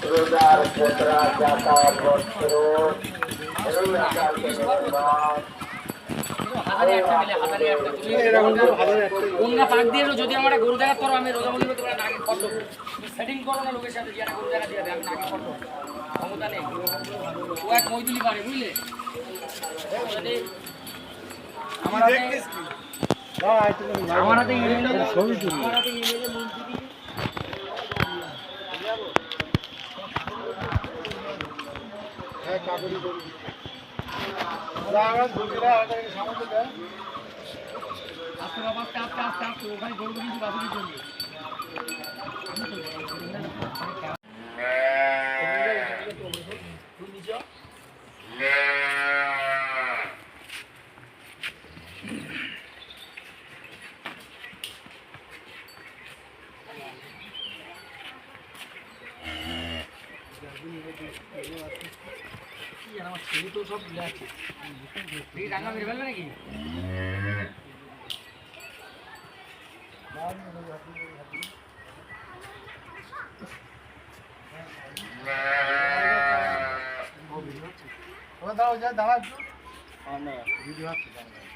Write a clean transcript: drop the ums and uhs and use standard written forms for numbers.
রোজার ফেতরা জাকাত বস্ত্র যদি আমরা গরু দেখা করো আমি রোজা বলি তোমরা নাকি ফটো সেটিং করো না লোকের সাথে যারা গরু দেখা দিয়ে দেবে আমি নাকি ফটো ক্ষমতা নেই ও এক মইদুলি পারে বুঝলে আমার হাতে ইমেলে ছবি তুলি আমার হাতে ইমেলে মন্ত্রী দিয়ে হ্যাঁ কাগজি করি আমরা দুটোটা আলাদা সামনে দেন আস্তে বাবা আস্তে আস্তে আস্তে আস্তে ওখানে গরু কিন্তু বাবুর জন্য আমার ছেলে তো সব আছে রান্না মেরে ফেলবে নাকি দাঁড়াও যা দাঁড়া একটু ভিডিও হচ্ছে